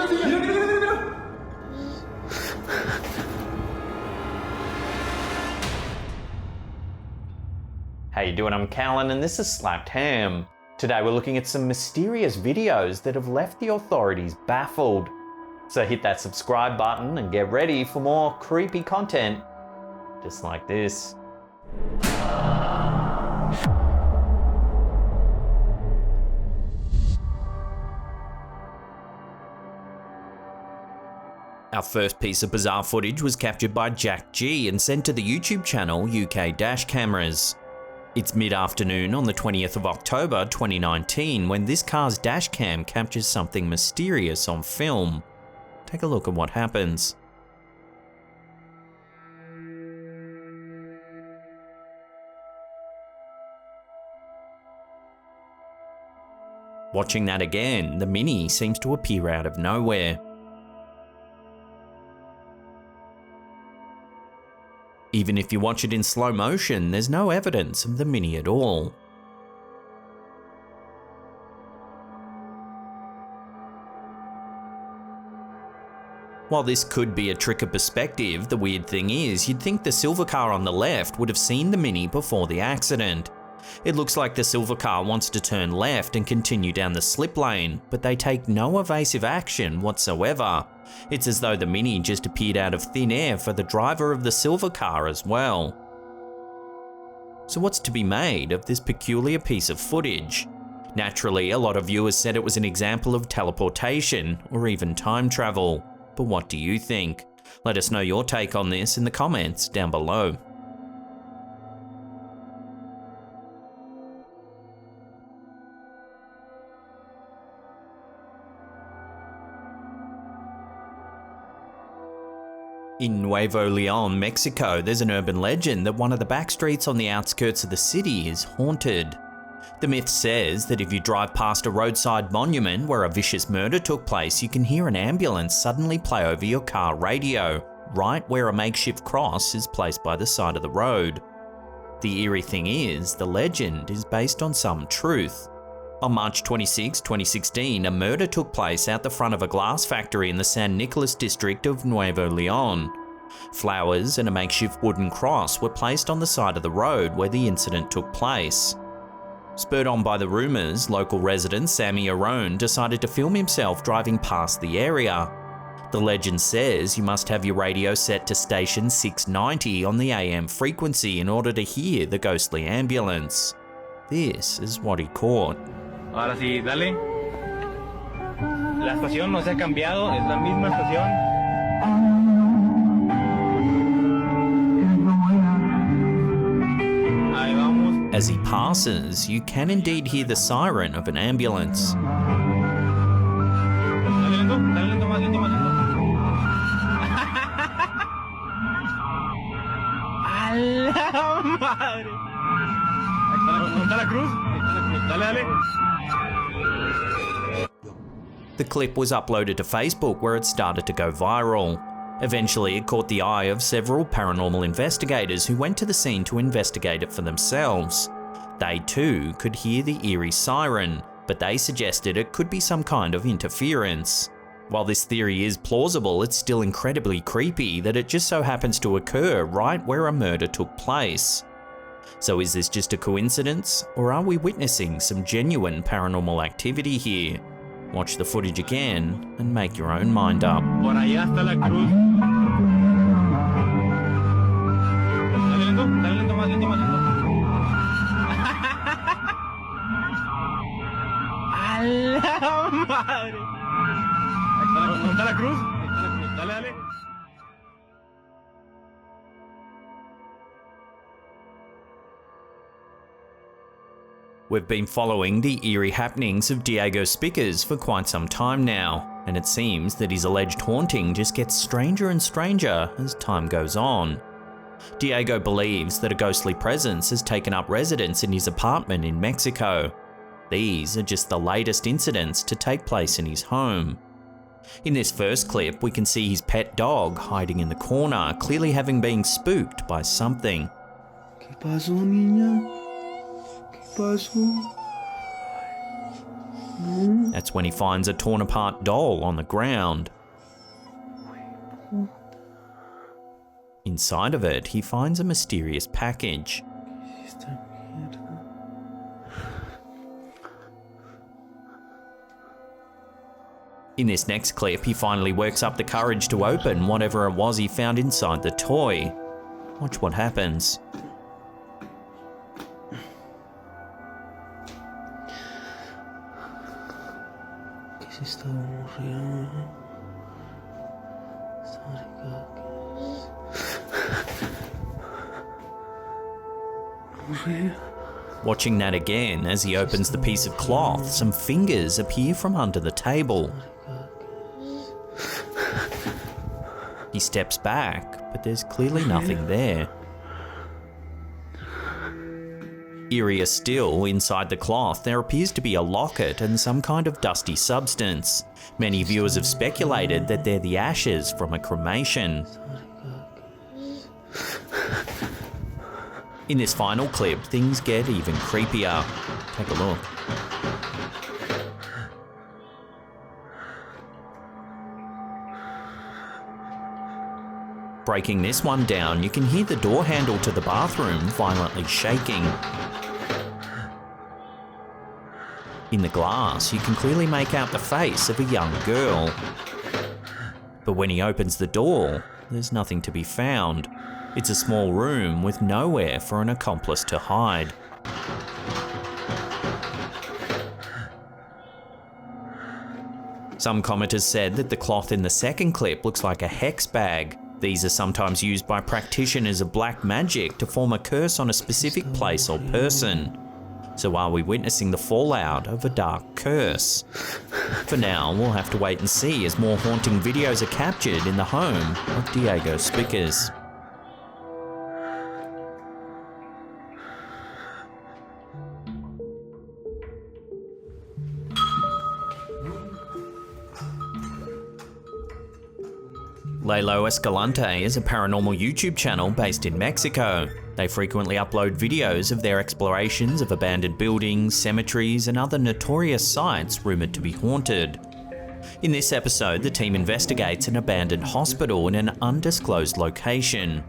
How you doing? I'm Callan and this is Slapped Ham. Today we're looking at some mysterious videos that have left the authorities baffled. So hit that subscribe button and get ready for more creepy content just like this. Our first piece of bizarre footage was captured by Jack G and sent to the YouTube channel UK Dash Cameras. It's mid-afternoon on the 20th of October 2019 when this car's dash cam captures something mysterious on film. Take a look at what happens. Watching that again, the Mini seems to appear out of nowhere. Even if you watch it in slow motion, there's no evidence of the Mini at all. While this could be a trick of perspective, the weird thing is, you'd think the silver car on the left would have seen the Mini before the accident. It looks like the silver car wants to turn left and continue down the slip lane, but they take no evasive action whatsoever. It's as though the Mini just appeared out of thin air for the driver of the silver car as well. So what's to be made of this peculiar piece of footage? Naturally, a lot of viewers said it was an example of teleportation or even time travel. But what do you think? Let us know your take on this in the comments down below. In Nuevo Leon, Mexico, there's an urban legend that one of the back streets on the outskirts of the city is haunted. The myth says that if you drive past a roadside monument where a vicious murder took place, you can hear an ambulance suddenly play over your car radio, right where a makeshift cross is placed by the side of the road. The eerie thing is, the legend is based on some truth. On March 26, 2016, a murder took place out the front of a glass factory in the San Nicolas district of Nuevo Leon. Flowers and a makeshift wooden cross were placed on the side of the road where the incident took place. Spurred on by the rumours, local resident Sammy.airone decided to film himself driving past the area. The legend says you must have your radio set to station 690 on the AM frequency in order to hear the ghostly ambulance. This is what he caught. Ahora sí, dale. La estación no se ha cambiado, es la misma estación. Ahí vamos. As he passes, you can indeed hear the siren of an ambulance. Dale lento, más lento, más lento. ¡A la madre! Ahí está la cruz. Dale, dale. The clip was uploaded to Facebook where it started to go viral. Eventually, it caught the eye of several paranormal investigators who went to the scene to investigate it for themselves. They too could hear the eerie siren, but they suggested it could be some kind of interference. While this theory is plausible, it's still incredibly creepy that it just so happens to occur right where a murder took place. So is this just a coincidence, or are we witnessing some genuine paranormal activity here? Watch the footage again and make your own mind up. Por allá está la cruz. Dale lento, más lento, más lento. ¡A la madre! Ahí está la cruz. Dale, dale. We've been following the eerie happenings of Diego Spickers for quite some time now, and it seems that his alleged haunting just gets stranger and stranger as time goes on. Diego believes that a ghostly presence has taken up residence in his apartment in Mexico. These are just the latest incidents to take place in his home. In this first clip, we can see his pet dog hiding in the corner, clearly having been spooked by something. ¿Qué pasó, niña? ¿Qué pasó? That's when he finds a torn apart doll on the ground. Inside of it, he finds a mysterious package. In this next clip, he finally works up the courage to open whatever it was he found inside the toy. Watch what happens. Watching that again, as he opens the piece of cloth, some fingers appear from under the table. He steps back, but there's clearly nothing there. Eerier still, inside the cloth, there appears to be a locket and some kind of dusty substance. Many viewers have speculated that they're the ashes from a cremation. In this final clip, things get even creepier. Take a look. Breaking this one down, you can hear the door handle to the bathroom violently shaking. In the glass, you can clearly make out the face of a young girl. But when he opens the door, there's nothing to be found. It's a small room with nowhere for an accomplice to hide. Some commenters said that the cloth in the second clip looks like a hex bag. These are sometimes used by practitioners of black magic to form a curse on a specific place or person. So are we witnessing the fallout of a dark curse? For now, we'll have to wait and see as more haunting videos are captured in the home of Diego Spickers. Lalo Escalante is a paranormal YouTube channel based in Mexico. They frequently upload videos of their explorations of abandoned buildings, cemeteries, and other notorious sites rumoured to be haunted. In this episode, the team investigates an abandoned hospital in an undisclosed location.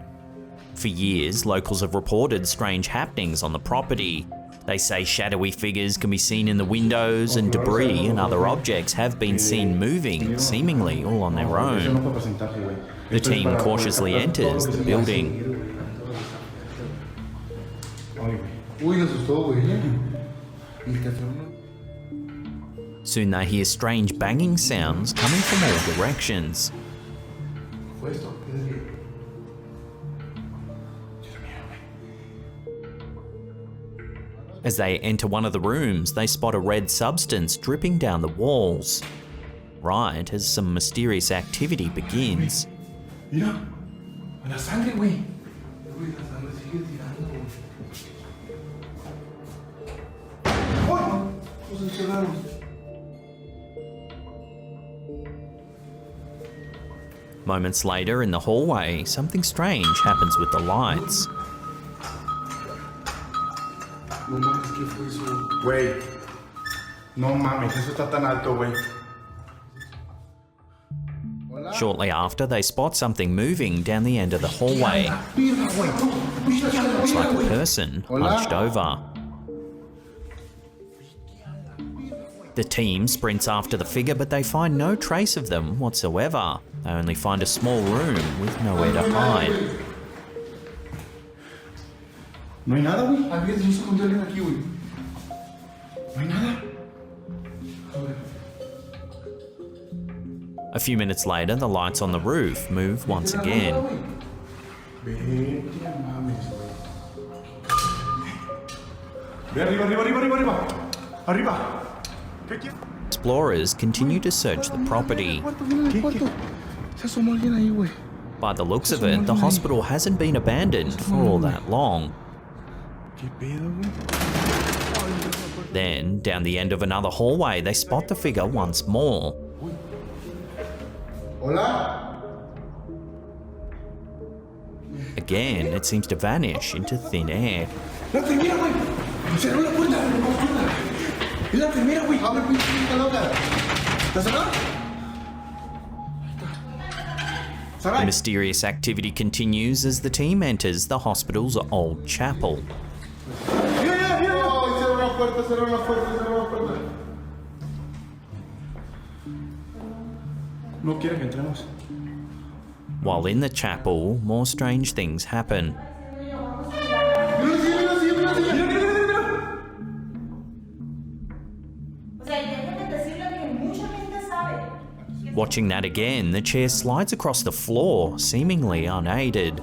For years, locals have reported strange happenings on the property. They say shadowy figures can be seen in the windows, and debris and other objects have been seen moving, seemingly all on their own. The team cautiously enters the building. Soon they hear strange banging sounds coming from all directions. As they enter one of the rooms, they spot a red substance dripping down the walls. Right as some mysterious activity begins. Moments later, in the hallway, something strange happens with the lights. No mames, ¿qué fue eso? Güey. No mames, eso está tan alto, güey. Shortly after, they spot something moving down the end of the hallway. Looks like a person hunched over. The team sprints after the figure, but they find no trace of them whatsoever. They only find a small room with nowhere to hide. No hay nada, güey. Había se escondió alguien aquí, güey. No hay nada. A few minutes later, the lights on the roof move once again. Ve arriba, arriba, arriba, arriba, arriba. Arriba. Explorers continue to search the property. Se asomó alguien ahí, güey. By the looks of it, the hospital hasn't been abandoned for all that long. Then, down the end of another hallway, they spot the figure once more. Hola. Again, it seems to vanish into thin air. Es la primera, güey. Abre, güey, está loca. ¿Estás acá? The mysterious activity continues as the team enters the hospital's old chapel. Cierra la puerta, cierra la puerta, cierra la puerta. No quiere que entremos. While in the chapel, more strange things happen. Watching that again, the chair slides across the floor, seemingly unaided.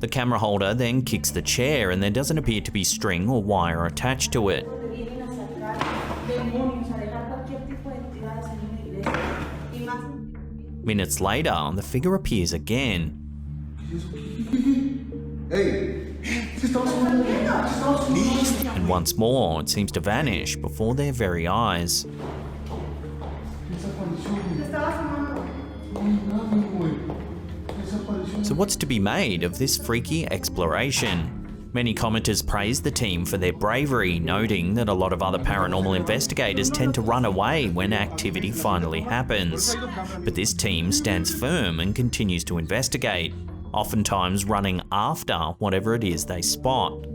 The camera holder then kicks the chair and there doesn't appear to be string or wire attached to it. Minutes later, the figure appears again. And once more, it seems to vanish before their very eyes. So what's to be made of this freaky exploration? Many commenters praise the team for their bravery, noting that a lot of other paranormal investigators tend to run away when activity finally happens. But this team stands firm and continues to investigate, oftentimes running after whatever it is they spot.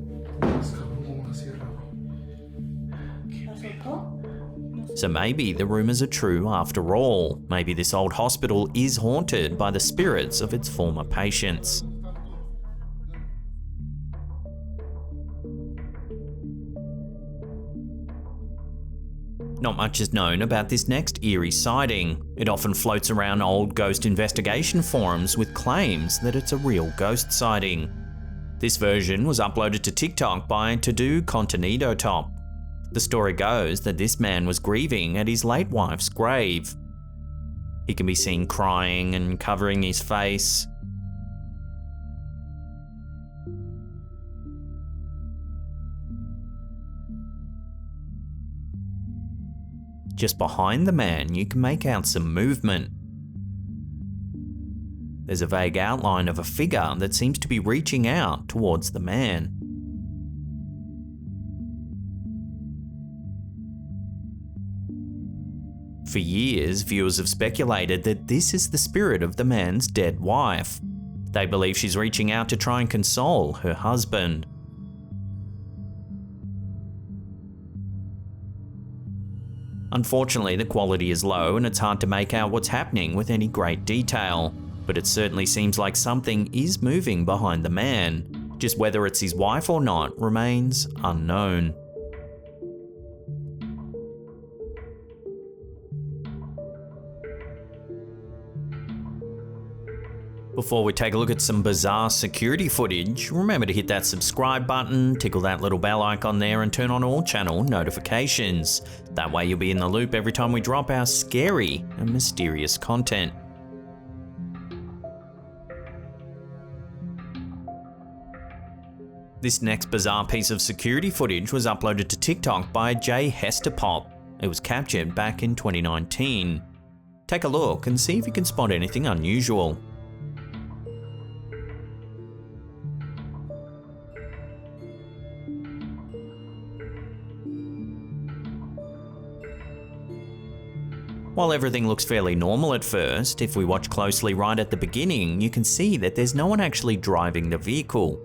So maybe the rumours are true after all. Maybe this old hospital is haunted by the spirits of its former patients. Not much is known about this next eerie sighting. It often floats around old ghost investigation forums with claims that it's a real ghost sighting. This version was uploaded to TikTok by To Do Contenido Top. The story goes that this man was grieving at his late wife's grave. He can be seen crying and covering his face. Just behind the man, you can make out some movement. There's a vague outline of a figure that seems to be reaching out towards the man. For years, viewers have speculated that this is the spirit of the man's dead wife. They believe she's reaching out to try and console her husband. Unfortunately, the quality is low and it's hard to make out what's happening with any great detail, but it certainly seems like something is moving behind the man. Just whether it's his wife or not remains unknown. Before we take a look at some bizarre security footage, remember to hit that subscribe button, tickle that little bell icon there and turn on all channel notifications. That way you'll be in the loop every time we drop our scary and mysterious content. This next bizarre piece of security footage was uploaded to TikTok by J Hesterpop. It was captured back in 2019. Take a look and see if you can spot anything unusual. While everything looks fairly normal at first, if we watch closely right at the beginning, you can see that there's no one actually driving the vehicle.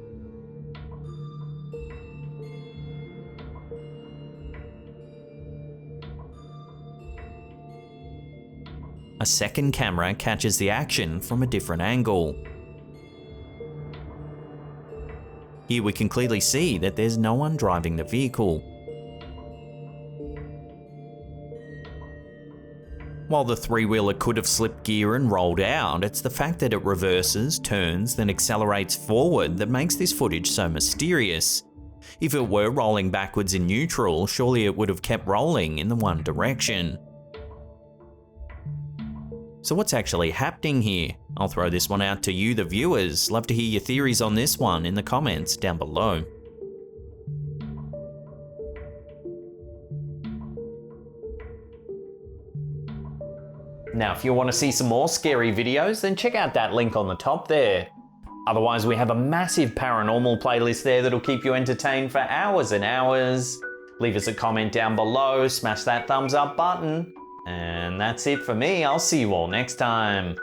A second camera catches the action from a different angle. Here we can clearly see that there's no one driving the vehicle. While the three-wheeler could have slipped gear and rolled out, it's the fact that it reverses, turns, then accelerates forward that makes this footage so mysterious. If it were rolling backwards in neutral, surely it would have kept rolling in the one direction. So what's actually happening here? I'll throw this one out to you, the viewers. Love to hear your theories on this one in the comments down below. Now, if you want to see some more scary videos, then check out that link on the top there. Otherwise, we have a massive paranormal playlist there that'll keep you entertained for hours and hours. Leave us a comment down below, smash that thumbs up button. And that's it for me. I'll see you all next time.